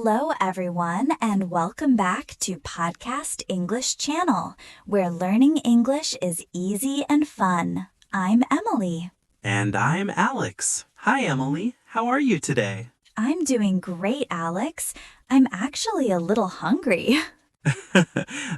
Hello, everyone, and welcome back to Podcast English Channel, where learning English is easy and fun. I'm Emily. And I'm Alex. Hi, Emily. How are you today? I'm doing great, Alex. I'm actually a little hungry.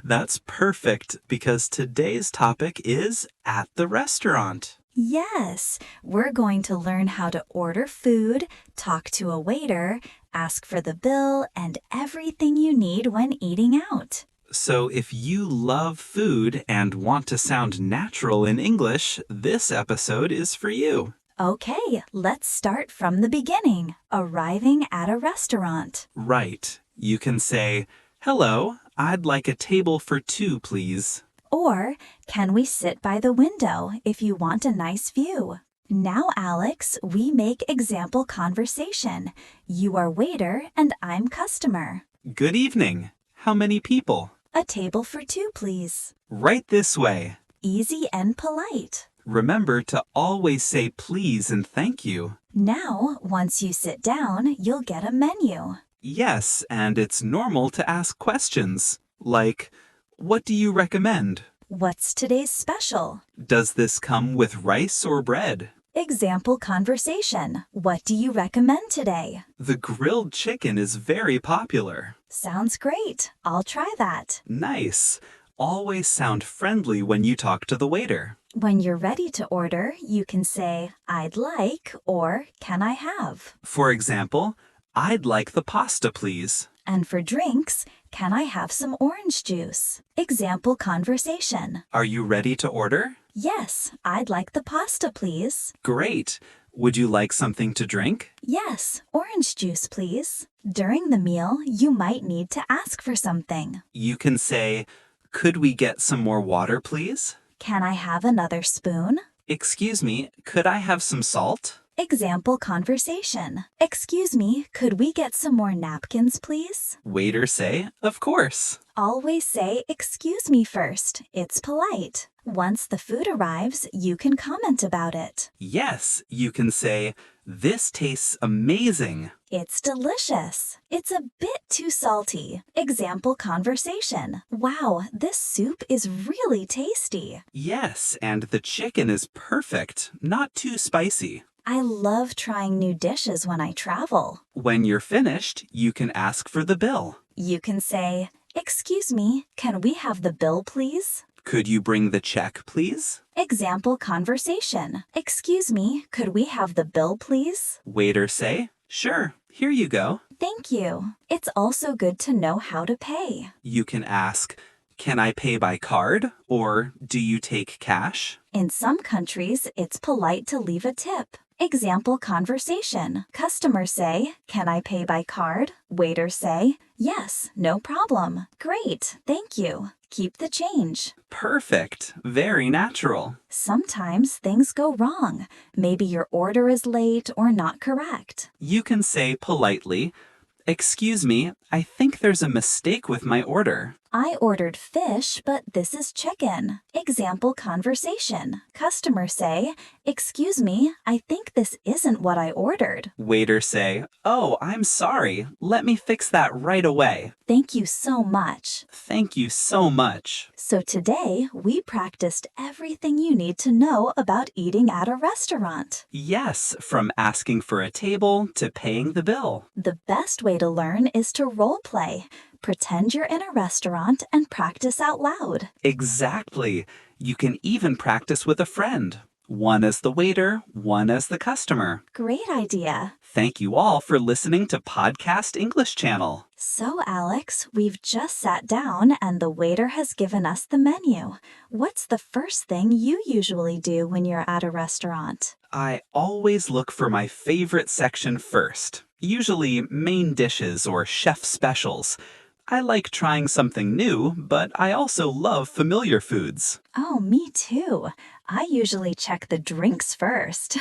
That's perfect because today's topic is at the restaurant. Yes, we're going to learn how to order food, talk to a waiter, ask for the bill, and everything you need when eating out. So if you love food and want to sound natural in English, this episode is for you. Okay, let's start from the beginning, arriving at a restaurant. Right. You can say, "Hello, I'd like a table for two, please." Or, can we sit by the window if you want a nice view? Now, Alex, we make example conversation. You are waiter and I'm customer. Good evening. How many people? A table for two, please. Right this way. Easy and polite. Remember to always say please and thank you. Now, once you sit down, you'll get a menu. Yes, and it's normal to ask questions, like, what do you recommend? What's today's special? Does this come with rice or bread? Example conversation. What do you recommend today? The grilled chicken is very popular. Sounds great. I'll try that. Nice. Always sound friendly when you talk to the waiter. When you're ready to order, you can say, I'd like, or can I have? For example, I'd like the pasta, please. And for drinks, can I have some orange juice? Example conversation. Are you ready to order? Yes, I'd like the pasta, please. Great. Would you like something to drink? Yes, orange juice, please. During the meal, you might need to ask for something. You can say, could we get some more water, please? Can I have another spoon? Excuse me, could I have some salt? Example conversation. Excuse me, could we get some more napkins, please? Waiter say, of course. Always say, excuse me first. It's polite. Once the food arrives, you can comment about it. Yes, you can say, this tastes amazing. It's delicious. It's a bit too salty. Example conversation. Wow, this soup is really tasty. Yes, and the chicken is perfect, not too spicy. I love trying new dishes when I travel. When you're finished, you can ask for the bill. You can say, excuse me, can we have the bill, please? Could you bring the check, please? Example conversation. Excuse me, could we have the bill, please? Waiter say, sure, here you go. Thank you. It's also good to know how to pay. You can ask, can I pay by card, or do you take cash? In some countries, it's polite to leave a tip. Example conversation. Customers say, can I pay by card? Waiters say, yes, no problem. Great, thank you. Keep the change. Perfect. Very natural. Sometimes things go wrong. Maybe your order is late or not correct. You can say politely, excuse me, I think there's a mistake with my order. I ordered fish, but this is chicken. Example conversation. Customers say, excuse me, I think this isn't what I ordered. Waiter say, oh, I'm sorry. Let me fix that right away. Thank you so much. Thank you so much. So today, we practiced everything you need to know about eating at a restaurant. Yes, from asking for a table to paying the bill. The best way to learn is to role play. Pretend you're in a restaurant and practice out loud. Exactly. You can even practice with a friend. One as the waiter, one as the customer. Great idea. Thank you all for listening to Podcast English Channel. So, Alex, we've just sat down and the waiter has given us the menu. What's the first thing you usually do when you're at a restaurant? I always look for my favorite section first, usually main dishes or chef specials. I like trying something new, but I also love familiar foods. Oh, me too. I usually check the drinks first.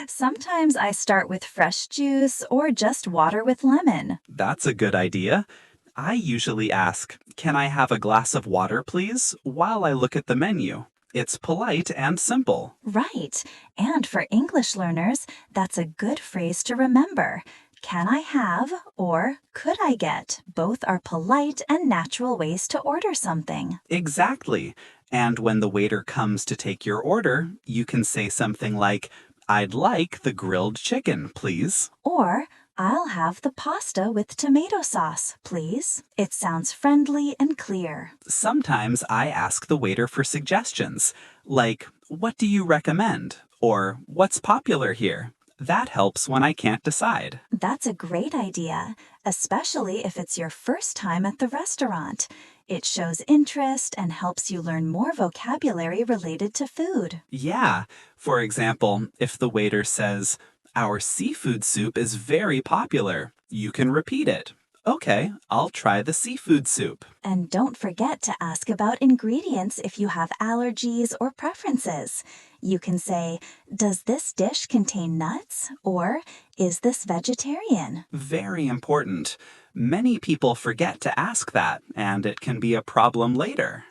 Sometimes I start with fresh juice or just water with lemon. That's a good idea. I usually ask, can I have a glass of water, please, while I look at the menu. It's polite and simple. Right. And for English learners, that's a good phrase to remember. can I have or could I get? Both are polite and natural ways to order something. Exactly. And when the waiter comes to take your order, you can say something like, I'd like the grilled chicken, please. Or, I'll have the pasta with tomato sauce, please. It sounds friendly and clear. Sometimes I ask the waiter for suggestions, like, what do you recommend? Or, what's popular here? That helps when I can't decide. That's a great idea, especially if it's your first time at the restaurant. It shows interest and helps you learn more vocabulary related to food. Yeah, for example, if the waiter says, our seafood soup is very popular, you can repeat it. Okay, I'll try the seafood soup. And don't forget to ask about ingredients if you have allergies or preferences. You can say, does this dish contain nuts? Or, is this vegetarian? Very important. Many people forget to ask that, and it can be a problem later.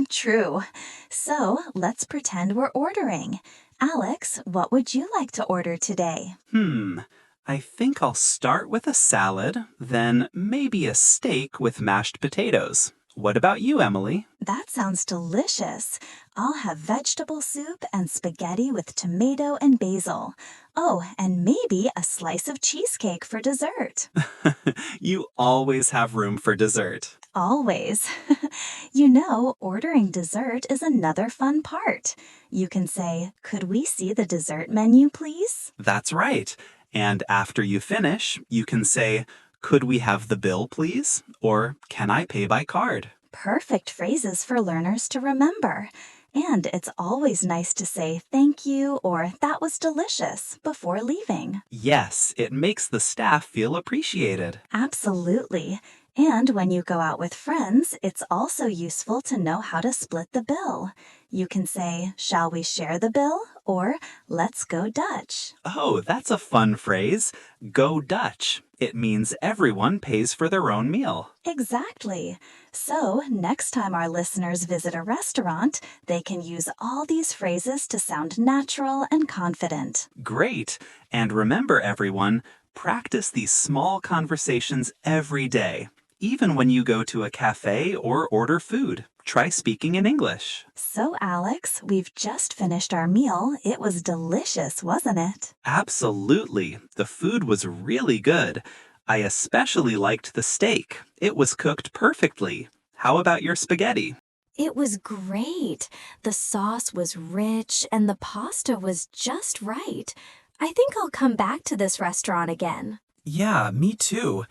True. So, let's pretend we're ordering. Alex, what would you like to order today? I think I'll start with a salad, then maybe a steak with mashed potatoes. What about you, Emily? That sounds delicious. I'll have vegetable soup and spaghetti with tomato and basil. Oh, and maybe a slice of cheesecake for dessert. You always have room for dessert. Always. Ordering dessert is another fun part. You can say, could we see the dessert menu, please? That's right. And after you finish, you can say, could we have the bill, please? Or can I pay by card? Perfect phrases for learners to remember. And it's always nice to say thank you or that was delicious before leaving. Yes, it makes the staff feel appreciated. Absolutely. And when you go out with friends, it's also useful to know how to split the bill. You can say, shall we share the bill? Or, let's go Dutch. Oh, that's a fun phrase. Go Dutch. It means everyone pays for their own meal. Exactly. So, next time our listeners visit a restaurant, they can use all these phrases to sound natural and confident. Great. And remember, everyone, practice these small conversations every day. Even when you go to a cafe or order food, try speaking in English. So, Alex, we've just finished our meal. It was delicious, wasn't it? Absolutely. The food was really good. I especially liked the steak. It was cooked perfectly. How about your spaghetti? It was great. The sauce was rich and the pasta was just right. I think I'll come back to this restaurant again. Yeah, me too.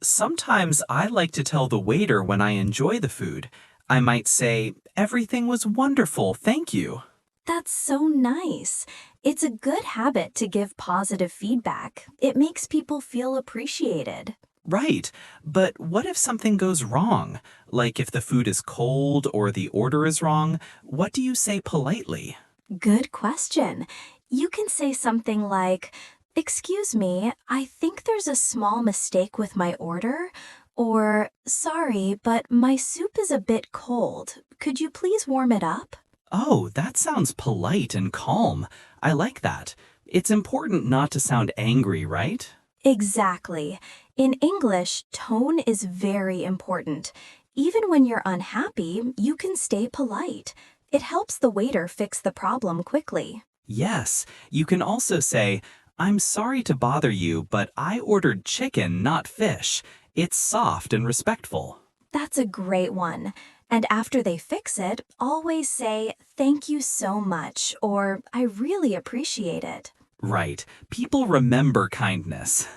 Sometimes I like to tell the waiter when I enjoy the food. I might say, everything was wonderful, thank you. That's so nice. It's a good habit to give positive feedback. It makes people feel appreciated. Right, but what if something goes wrong? Like if the food is cold or the order is wrong, what do you say politely? Good question. You can say something like, excuse me, I think there's a small mistake with my order. Or, sorry, but my soup is a bit cold. Could you please warm it up? Oh, that sounds polite and calm. I like that. It's important not to sound angry, right? Exactly. In English, tone is very important. Even when you're unhappy, you can stay polite. It helps the waiter fix the problem quickly. Yes, you can also say, I'm sorry to bother you, but I ordered chicken, not fish. It's soft and respectful. That's a great one. And after they fix it, always say, thank you so much, or I really appreciate it. Right. People remember kindness.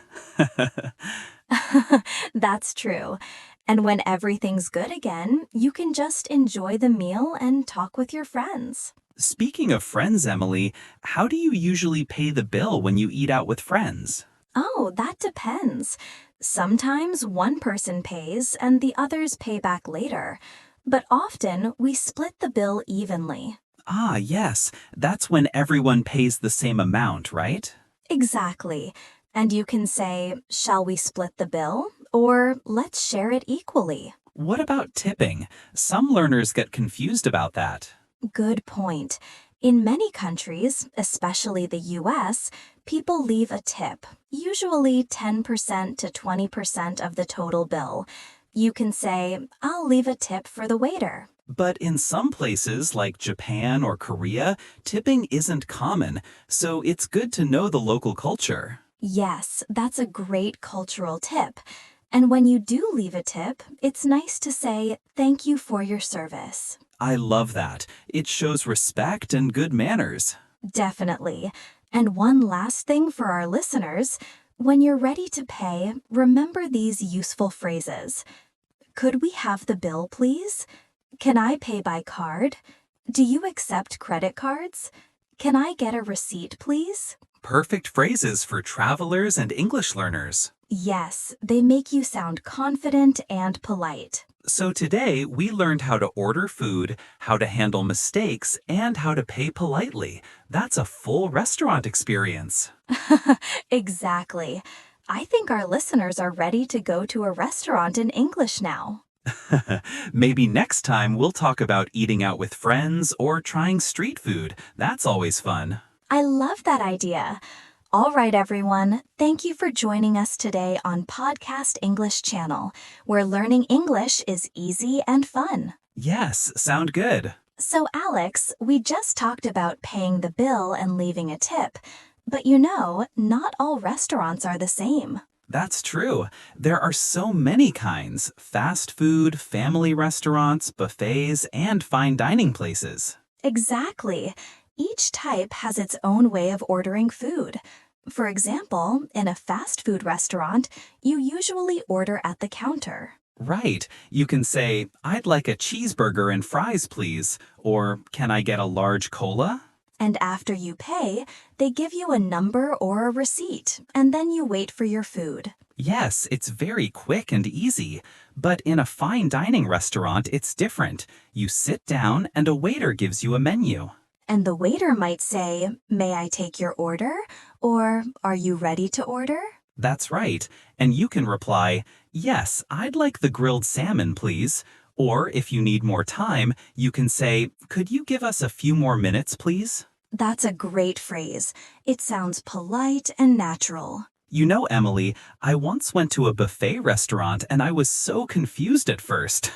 That's true. And when everything's good again, you can just enjoy the meal and talk with your friends. Speaking of friends, Emily, how do you usually pay the bill when you eat out with friends? Oh, that depends. Sometimes one person pays and the others pay back later. But often we split the bill evenly. Ah, yes. That's when everyone pays the same amount, right? Exactly. And you can say, shall we split the bill? Or let's share it equally. What about tipping? Some learners get confused about that. Good point. In many countries, especially the US, people leave a tip. Usually 10% to 20% of the total bill. You can say, I'll leave a tip for the waiter. But in some places, like Japan or Korea, tipping isn't common, so it's good to know the local culture. Yes, that's a great cultural tip. And when you do leave a tip, it's nice to say, thank you for your service. I love that. It shows respect and good manners. Definitely. And one last thing for our listeners, when you're ready to pay, remember these useful phrases. Could we have the bill, please? Can I pay by card? Do you accept credit cards? Can I get a receipt, please? Perfect phrases for travelers and English learners. Yes, they make you sound confident and polite. So today, we learned how to order food, how to handle mistakes, and how to pay politely. That's a full restaurant experience. Exactly. I think our listeners are ready to go to a restaurant in English now. Maybe next time we'll talk about eating out with friends or trying street food. That's always fun. I love that idea. All right, everyone. Thank you for joining us today on Podcast English Channel, where learning English is easy and fun. Yes, sound good. So, Alex, we just talked about paying the bill and leaving a tip. But you know, not all restaurants are the same. That's true. There are so many kinds: fast food, family restaurants, buffets, and fine dining places. Exactly. Each type has its own way of ordering food. For example, in a fast food restaurant, you usually order at the counter. Right. You can say, I'd like a cheeseburger and fries, please. Or, can I get a large cola? And after you pay, they give you a number or a receipt, and then you wait for your food. Yes, it's very quick and easy. But in a fine dining restaurant, it's different. You sit down and a waiter gives you a menu. And the waiter might say, "May I take your order?" Or, "Are you ready to order?" That's right. And you can reply, yes, I'd like the grilled salmon, please. Or if you need more time, you can say, could you give us a few more minutes, please? That's a great phrase. It sounds polite and natural. You know, Emily, I once went to a buffet restaurant and I was so confused at first.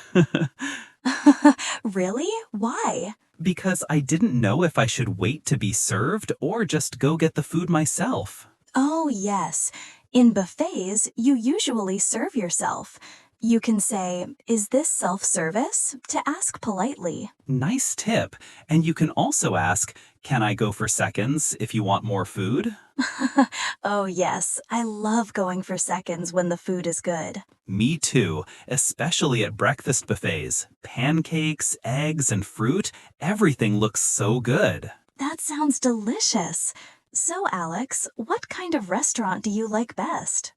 Really? Why? Because I didn't know if I should wait to be served or just go get the food myself. Oh, yes. In buffets, you usually serve yourself. You can say, "Is this self-service?" to ask politely. Nice tip. And you can also ask, can I go for seconds if you want more food? Oh, yes. I love going for seconds when the food is good. Me too, especially at breakfast buffets. Pancakes, eggs, and fruit, everything looks so good. That sounds delicious. So, Alex, what kind of restaurant do you like best?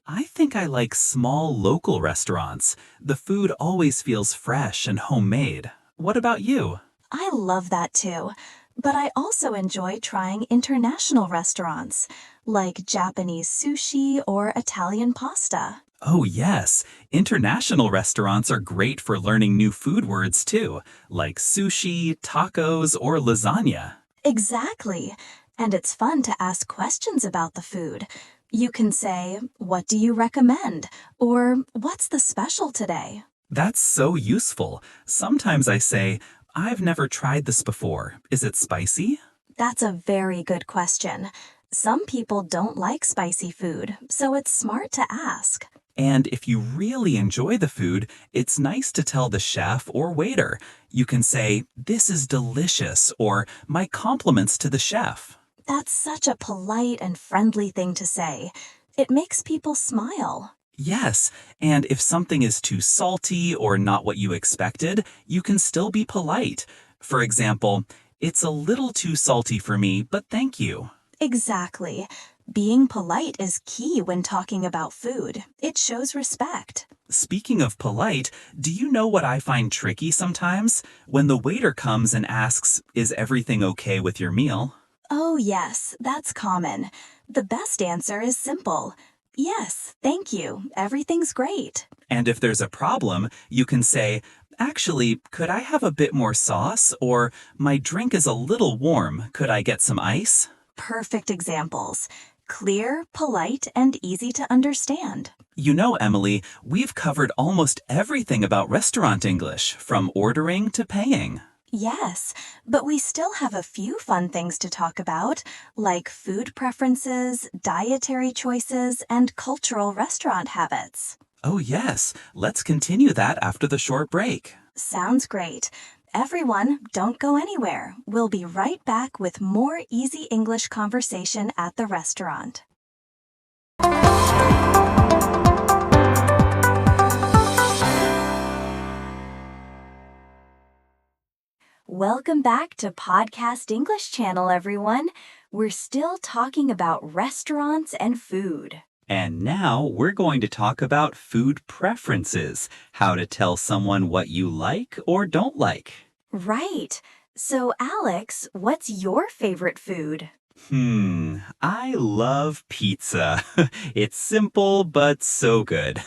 I think I like small local restaurants. The food always feels fresh and homemade. What about you? I love that too. But I also enjoy trying international restaurants, like Japanese sushi or Italian pasta. Oh yes, international restaurants are great for learning new food words too, like sushi, tacos, or lasagna. Exactly. And it's fun to ask questions about the food. You can say, "What do you recommend?" Or, "What's the special today?" That's so useful. Sometimes I say, I've never tried this before. Is it spicy? That's a very good question. Some people don't like spicy food, so it's smart to ask. And if you really enjoy the food, it's nice to tell the chef or waiter. You can say, this is delicious, or my compliments to the chef. That's such a polite and friendly thing to say. It makes people smile. Yes, and if something is too salty or not what you expected, you can still be polite. For example, it's a little too salty for me, but thank you. Exactly. Being polite is key when talking about food. It shows respect. Speaking of polite, do you know what I find tricky sometimes? When the waiter comes and asks, is everything okay with your meal? Oh, yes, that's common. The best answer is simple. Yes, thank you. Everything's great. And if there's a problem, you can say, actually, could I have a bit more sauce? Or, my drink is a little warm. Could I get some ice? Perfect examples. Clear, polite, and easy to understand. You know, Emily, we've covered almost everything about restaurant English, from ordering to paying. Yes, but we still have a few fun things to talk about, like food preferences, dietary choices, and cultural restaurant habits. Oh, yes. Let's continue that after the short break. Sounds great. Everyone, don't go anywhere. We'll be right back with more easy English conversation at the restaurant. Welcome back to Podcast English Channel, everyone. We're still talking about restaurants and food. And now we're going to talk about food preferences, how to tell someone what you like or don't like. Right. So, Alex, what's your favorite food? I love pizza. It's simple but so good.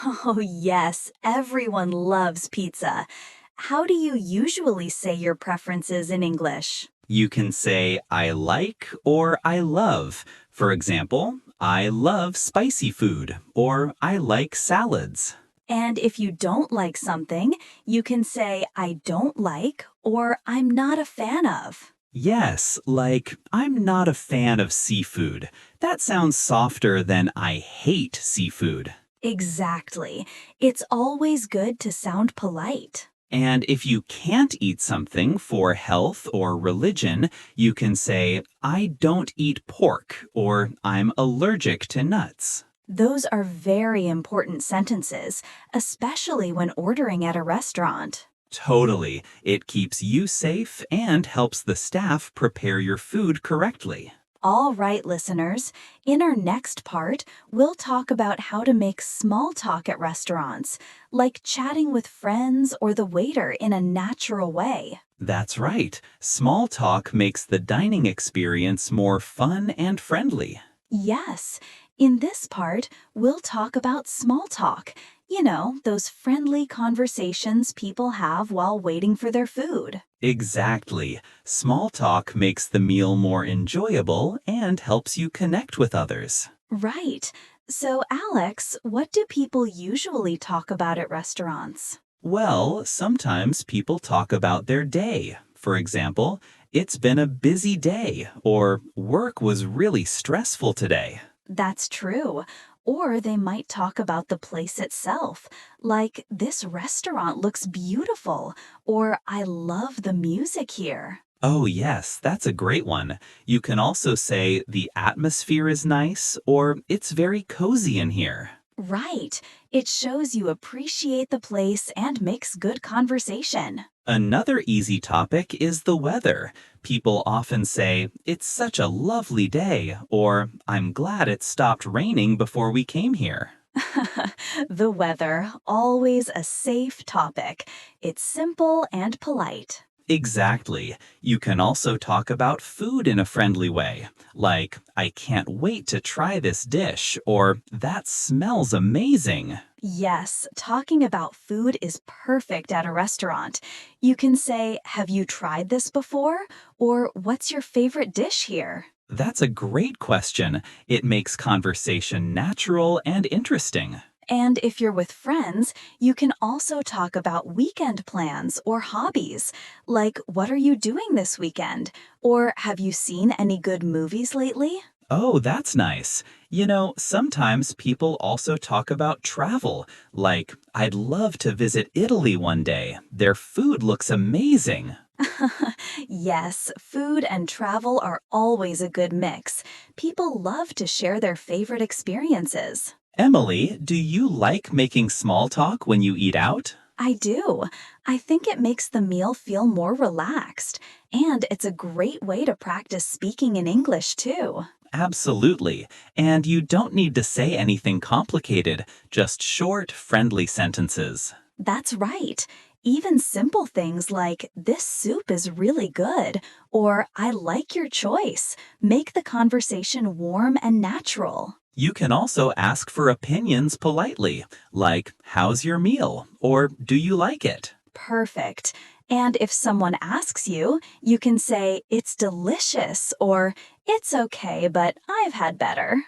Oh, yes, everyone loves pizza. How do you usually say your preferences in English? You can say I like or I love. For example, I love spicy food or I like salads. And if you don't like something, you can say I don't like or I'm not a fan of. Yes, like I'm not a fan of seafood. That sounds softer than I hate seafood. Exactly. It's always good to sound polite. And if you can't eat something for health or religion, you can say, I don't eat pork, or I'm allergic to nuts. Those are very important sentences, especially when ordering at a restaurant. Totally. It keeps you safe and helps the staff prepare your food correctly. All right, listeners, in our next part, we'll talk about how to make small talk at restaurants, like chatting with friends or the waiter in a natural way. That's right. Small talk makes the dining experience more fun and friendly. Yes, in this part, we'll talk about small talk. You know, those friendly conversations people have while waiting for their food. Exactly. Small talk makes the meal more enjoyable and helps you connect with others. Right. So, Alex, what do people usually talk about at restaurants? Well, sometimes people talk about their day. For example, it's been a busy day, or work was really stressful today. That's true. Or they might talk about the place itself, like, this restaurant looks beautiful, or I love the music here. Oh, yes, that's a great one. You can also say the atmosphere is nice, or it's very cozy in here. Right. It shows you appreciate the place and makes good conversation. Another easy topic is the weather. People often say, it's such a lovely day, or I'm glad it stopped raining before we came here. The weather, always a safe topic. It's simple and polite. Exactly. You can also talk about food in a friendly way, like, I can't wait to try this dish, or that smells amazing. Yes, talking about food is perfect at a restaurant. You can say, have you tried this before? Or what's your favorite dish here? That's a great question. It makes conversation natural and interesting. And if you're with friends, you can also talk about weekend plans or hobbies, like what are you doing this weekend? Or have you seen any good movies lately? Oh, that's nice. You know, sometimes people also talk about travel, like, I'd love to visit Italy one day. Their food looks amazing. Yes, food and travel are always a good mix. People love to share their favorite experiences. Emily, do you like making small talk when you eat out? I do. I think it makes the meal feel more relaxed, and it's a great way to practice speaking in English, too. Absolutely. And you don't need to say anything complicated, just short, friendly sentences. That's right. Even simple things like, this soup is really good, or I like your choice, make the conversation warm and natural. You can also ask for opinions politely, like, how's your meal? Or do you like it? Perfect. And if someone asks you, you can say, it's delicious, or It's okay, but I've had better.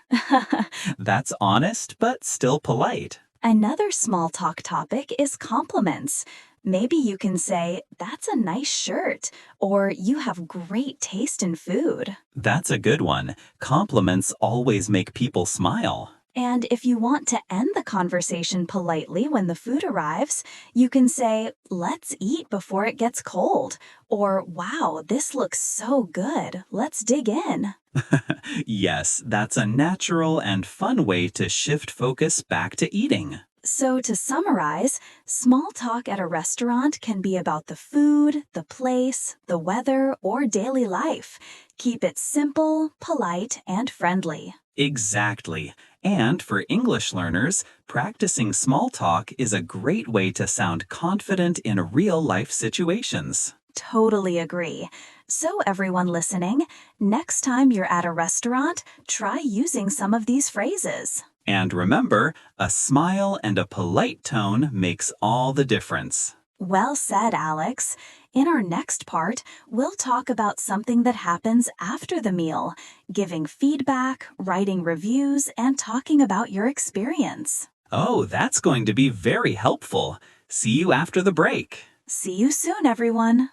That's honest, but still polite. Another small talk topic is compliments. Maybe you can say, "That's a nice shirt," or "You have great taste in food." That's a good one. Compliments always make people smile. And if you want to end the conversation politely when the food arrives, you can say, "Let's eat before it gets cold," or "Wow, this looks so good. Let's dig in." Yes, that's a natural and fun way to shift focus back to eating. So, to summarize, small talk at a restaurant can be about the food, the place, the weather, or daily life. Keep it simple, polite, and friendly. Exactly. And for English learners, practicing small talk is a great way to sound confident in real life situations. Totally agree. So, everyone listening, next time you're at a restaurant, try using some of these phrases. And remember, a smile and a polite tone makes all the difference. Well said, Alex. In our next part, we'll talk about something that happens after the meal, giving feedback, writing reviews, and talking about your experience. Oh, that's going to be very helpful. See you after the break. See you soon, everyone.